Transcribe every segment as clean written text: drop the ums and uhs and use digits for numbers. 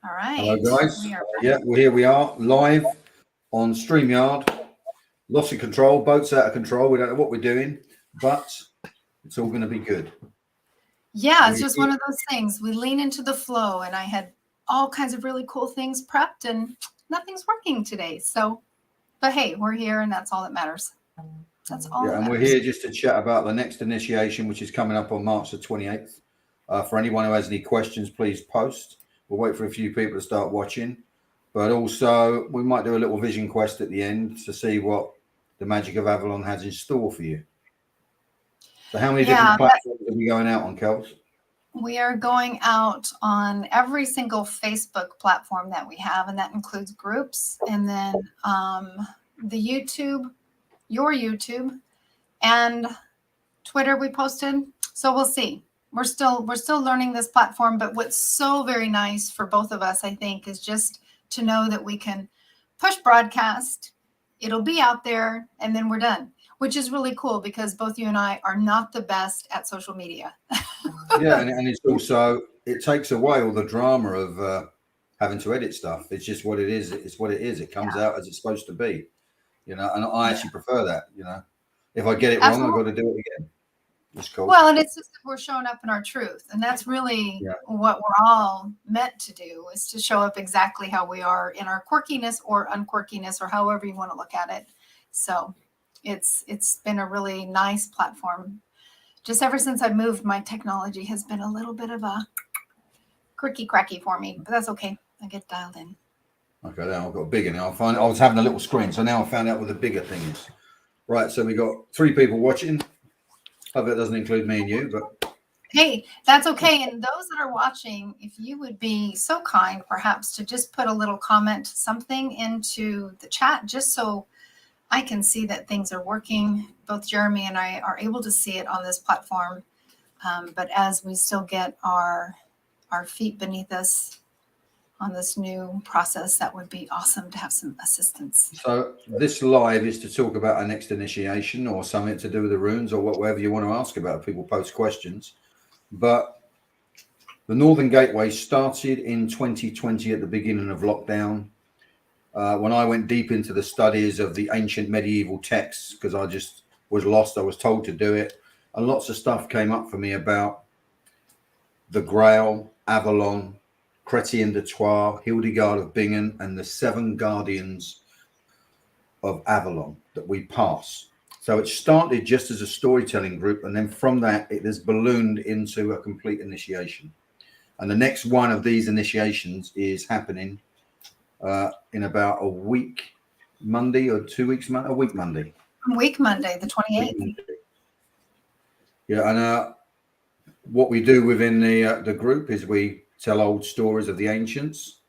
All right. Hello, guys. Yeah, well, here we are live on StreamYard. Loss of control, boats out of control. We don't know what we're doing, but it's all going to be good. Yeah, it's just one of those things. We lean into the flow, and I had all kinds of really cool things prepped, and nothing's working today. So, but hey, we're here, and that's all that matters. That's all. Yeah, and we're here just to chat about the next initiation, which is coming up on March the 28th. For anyone who has any questions, please post. We'll wait for a few people to start watching, but also we might do a little vision quest at the end to see what the Magick of Avalon has in store for you. So how many different platforms are we going out on, Kels? We are going out on every single Facebook platform that we have, and that includes groups, and then the YouTube, your YouTube, and Twitter we posted. So we'll see. We're still learning this platform, but what's so very nice for both of us, I think, is just to know that we can push broadcast. It'll be out there, and then we're done, which is really cool because both you and I are not the best at social media. Yeah, and it's also, it takes away all the drama of having to edit stuff. It's just what it is. It's what it is. It comes out as it's supposed to be, you know, and I actually prefer that, you know. If I get it wrong, I've got to do it again. It's cool. Well, and it's just that we're showing up in our truth. And that's really what we're all meant to do, is to show up exactly how we are in our quirkiness or unquirkiness, or however you want to look at it. So it's been a really nice platform. Just ever since I moved, my technology has been a little bit of a quirky cracky for me, but that's okay. I get dialed in. Okay, now I've got bigger now. I was having a little screen, so now I found out what the bigger thing is. Right, so we got 3 people watching. Hope that doesn't include me and you, but hey, that's okay. And those that are watching, if you would be so kind, perhaps, to just put a little comment, something into the chat, just so I can see that things are working. Both Jeremy and I are able to see it on this platform, but as we still get our feet beneath us on this new process, that would be awesome to have some assistance. So this live is to talk about our next initiation or something to do with the runes or whatever you want to ask about. People post questions. But the Northern Gateway started in 2020 at the beginning of lockdown. When I went deep into the studies of the ancient medieval texts, because I just was lost, I was told to do it. And lots of stuff came up for me about the Grail, Avalon, Chrétien de Troyes, Hildegard of Bingen, and the 7 guardians of Avalon that we pass. So it started just as a storytelling group, and then from that it has ballooned into a complete initiation. And the next one of these initiations is happening in about a week Monday, or 2 weeks Monday, a week Monday. Week Monday, the 28th. Yeah, and what we do within the group is we tell old stories of the ancients.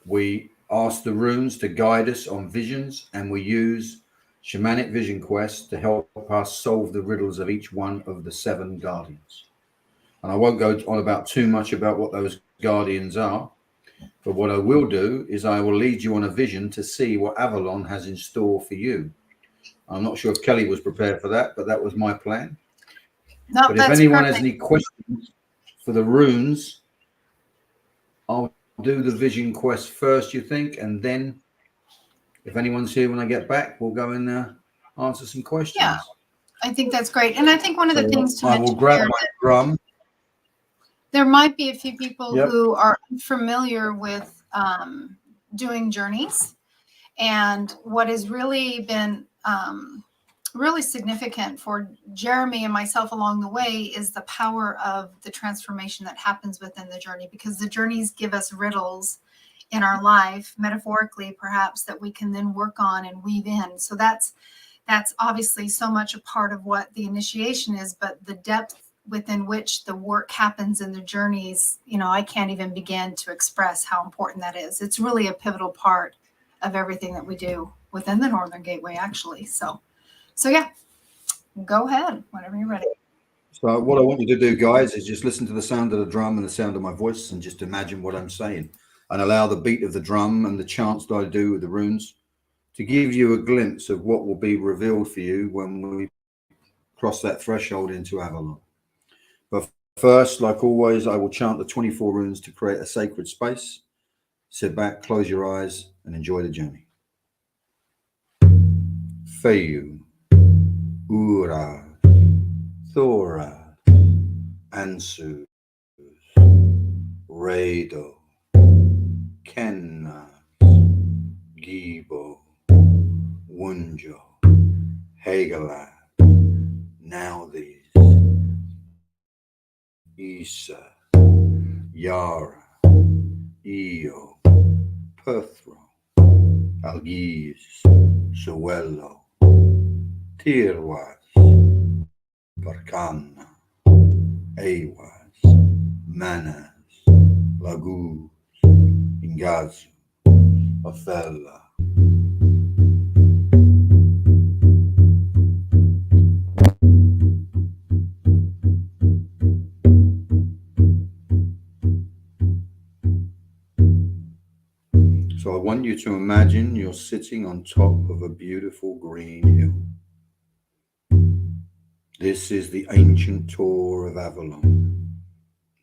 We ask the runes to guide us on visions, and we use shamanic vision quests to help us solve the riddles of each one of the 7 guardians. And I won't go on about too much about what those guardians are, but what I will do is I will lead you on a vision to see what Avalon has in store for you. I'm not sure if Kelly was prepared for that, but that was my plan. No, but if anyone has any questions for the runes, I'll do the vision quest first, you think, and then if anyone's here when I get back, we'll go and answer some questions. Yeah, I think that's great. And I think one of the things to mention, I will grab my drum. There might be a few people who are unfamiliar with doing journeys, and what has really been really significant for Jeremy and myself along the way is the power of the transformation that happens within the journey, because the journeys give us riddles in our life, metaphorically perhaps, that we can then work on and weave in. So that's obviously so much a part of what the initiation is, but the depth within which the work happens in the journeys, you know, I can't even begin to express how important that is. It's really a pivotal part of everything that we do within the Northern Gateway, actually. So yeah, go ahead whenever you're ready. So what I want you to do, guys, is just listen to the sound of the drum and the sound of my voice, and just imagine what I'm saying, and allow the beat of the drum and the chants that I do with the runes to give you a glimpse of what will be revealed for you when we cross that threshold into Avalon. But first, like always, I will chant the 24 runes to create a sacred space. Sit back, close your eyes, and enjoy the journey. Feyu, Ura, Thora, Ansu, Rado, Kenna, Gibo, Wunjo, Hegala, now these, Isa, Yara, Io, Perthro, Algis, Suello, Tirwas, Barcana, Awas, Manas, Lagus, Ingazu, Othella. So I want you to imagine you're sitting on top of a beautiful green hill. This is the ancient Tor of Avalon.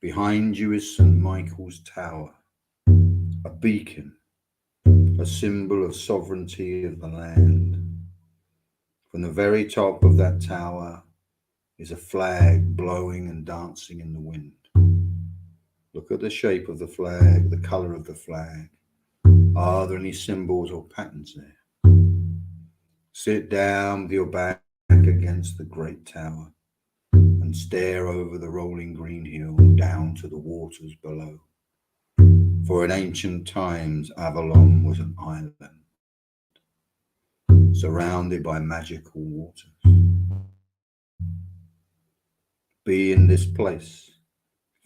Behind you is St. Michael's Tower, a beacon, a symbol of sovereignty of the land. From the very top of that tower is a flag blowing and dancing in the wind. Look at the shape of the flag, the color of the flag. Are there any symbols or patterns there? Sit down with your back against the great tower and stare over the rolling green hill down to the waters below. For in ancient times, Avalon was an island, surrounded by magical waters. Be in this place,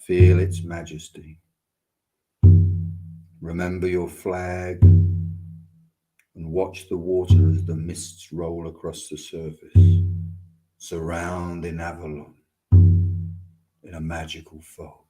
feel its majesty. Remember your flag and watch the water as the mists roll across the surface, surrounding Avalon in a magical fog.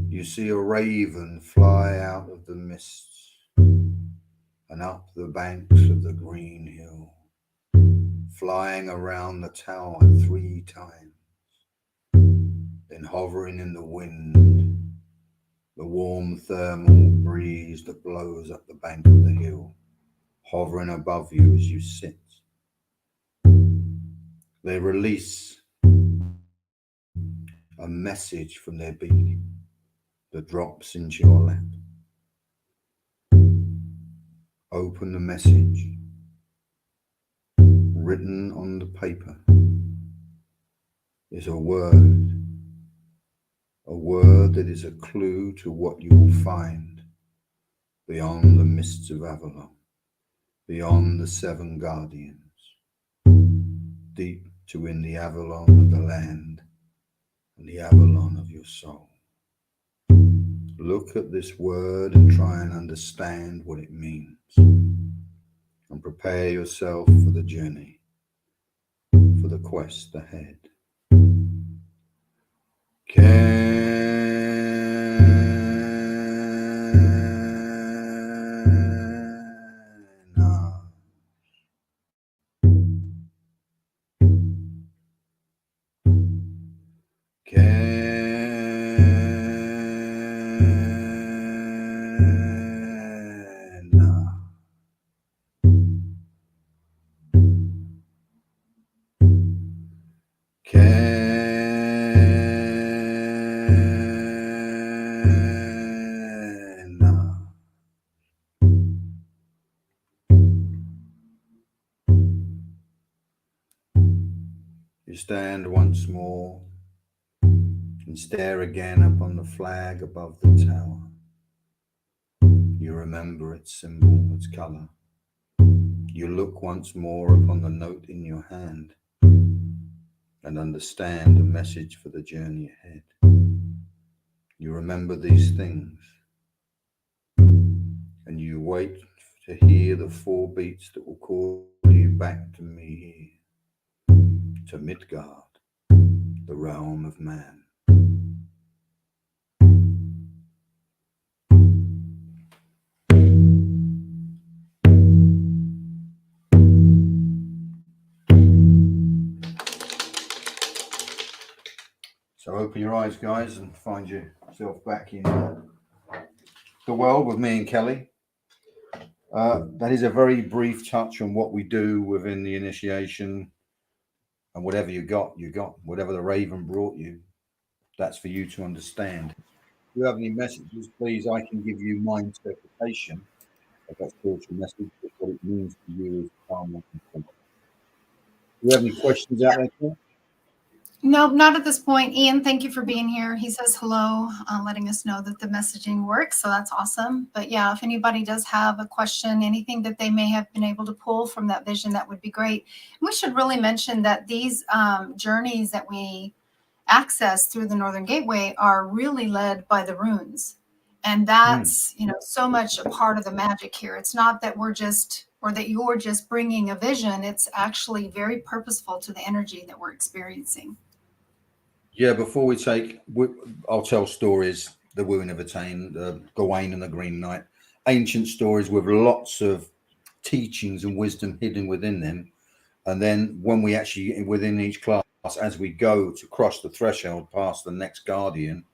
You see a raven fly out of the mists and up the banks of the green hill, flying around the tower 3 times, then hovering in the wind, the warm thermal breeze that blows up the bank of the hill, hovering above you as you sit. They release a message from their beak that drops into your lap. Open the message. Written on the paper is a word that is a clue to what you will find beyond the mists of Avalon, beyond the 7 guardians, deep to in the Avalon of the land and the Avalon of your soul. Look at this word and try and understand what it means, and prepare yourself for the journey, for the quest ahead. You stand once more and stare again upon the flag above the tower. You remember its symbol, its colour. You look once more upon the note in your hand and understand the message for the journey ahead. You remember these things, and you wait to hear the 4 beats that will call you back to me here, to Midgard, the realm of man. So open your eyes, guys, and find yourself back in the world with me and Kelly. That is a very brief touch on what we do within the initiation, and whatever you got, you got. Whatever the Raven brought you, that's for you to understand. If you have any messages, please, I can give you my interpretation of that spiritual message, what it means to you as calm. Do you have any questions out there? No, not at this point. Ian, thank you for being here. He says hello, letting us know that the messaging works. So that's awesome. But yeah, if anybody does have a question, anything that they may have been able to pull from that vision, that would be great. And we should really mention that these journeys that we access through the Northern Gateway are really led by the runes. And that's, so much a part of the magic here. It's not that we're just, or that you're just bringing a vision. It's actually very purposeful to the energy that we're experiencing. Yeah, before we take, I'll tell stories, the Wooing of Attain, the Gawain and the Green Knight, ancient stories with lots of teachings and wisdom hidden within them. And then when we actually, within each class, as we go to cross the threshold past the next guardian,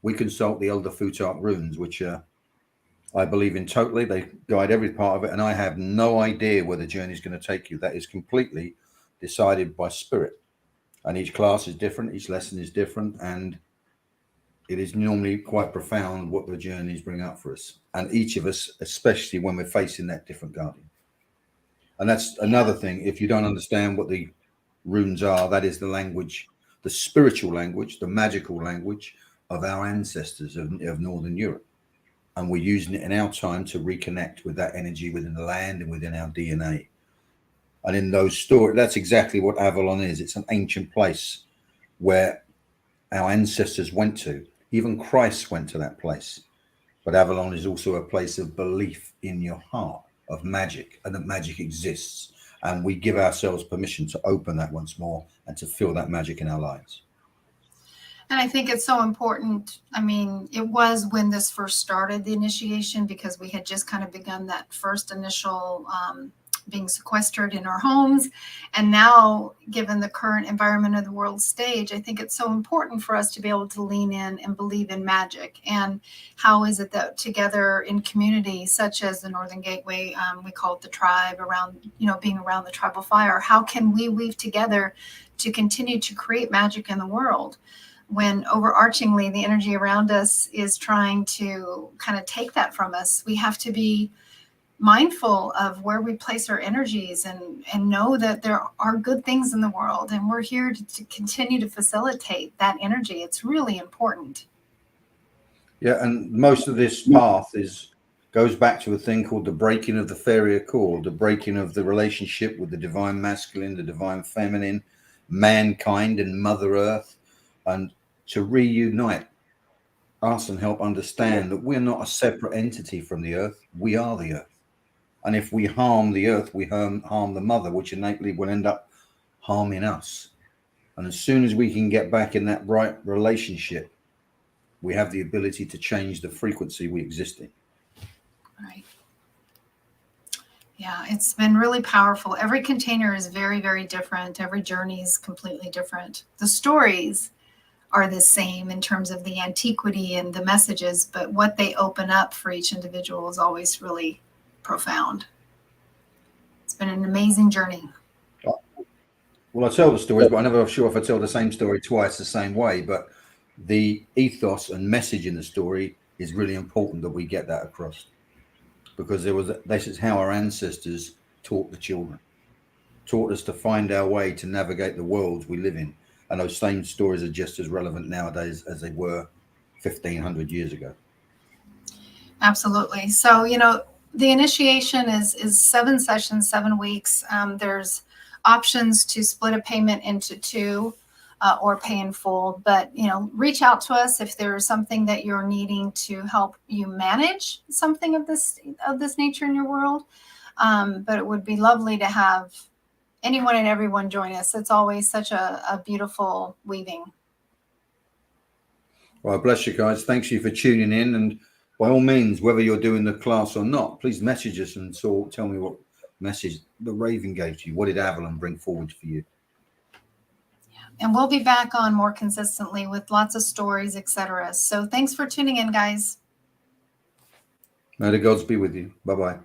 we consult the Elder Futhark runes, which I believe in totally. They guide every part of it. And I have no idea where the journey is going to take you. That is completely decided by spirit. And each class is different, each lesson is different, and it is normally quite profound what the journeys bring up for us. And each of us, especially when we're facing that different guardian. And that's another thing. If you don't understand what the runes are, that is the language, the spiritual language, the magical language of our ancestors of Northern Europe. And we're using it in our time to reconnect with that energy within the land and within our DNA. And in those stories, that's exactly what Avalon is. It's an ancient place where our ancestors went to. Even Christ went to that place. But Avalon is also a place of belief in your heart, of magic, and that magic exists. And we give ourselves permission to open that once more and to feel that magic in our lives. And I think it's so important. I mean, it was when this first started, the initiation, because we had just kind of begun that first initial being sequestered in our homes. And now, given the current environment of the world stage, I think it's so important for us to be able to lean in and believe in magic. And how is it that together in community, such as the Northern Gateway, we call it the tribe, around, being around the tribal fire, how can we weave together to continue to create magic in the world, when overarchingly the energy around us is trying to kind of take that from us? We have to be mindful of where we place our energies and know that there are good things in the world, and we're here to continue to facilitate that energy. It's really important. Yeah, and most of this path goes back to a thing called the breaking of the fairy accord, the breaking of the relationship with the divine masculine, the divine feminine, mankind and Mother Earth, and to reunite us and help understand that we're not a separate entity from the earth. We are the earth. And if we harm the earth, we harm the mother, which innately will end up harming us. And as soon as we can get back in that right relationship, we have the ability to change the frequency we exist in. Right. Yeah, it's been really powerful. Every container is very, very different. Every journey is completely different. The stories are the same in terms of the antiquity and the messages, but what they open up for each individual is always really profound. It's been an amazing journey. Well, I tell the stories, but I'm never sure if I tell the same story twice the same way. But the ethos and message in the story is really important that we get that across, because this is how our ancestors taught the children, taught us to find our way to navigate the worlds we live in. and those same stories are just as relevant nowadays as they were 1,500 years ago. Absolutely. So, the initiation is 7 sessions, 7 weeks. There's options to split a payment into 2 or pay in full. But, reach out to us if there's something that you're needing to help you manage something of this nature in your world. But it would be lovely to have anyone and everyone join us. It's always such a beautiful weaving. Well, bless you guys. Thanks you for tuning in. And by all means, whether you're doing the class or not, please message us and tell me what message the Raven gave to you. What did Avalon bring forward for you? Yeah. And we'll be back on more consistently with lots of stories, etc. So thanks for tuning in, guys. May the gods be with you. Bye-bye.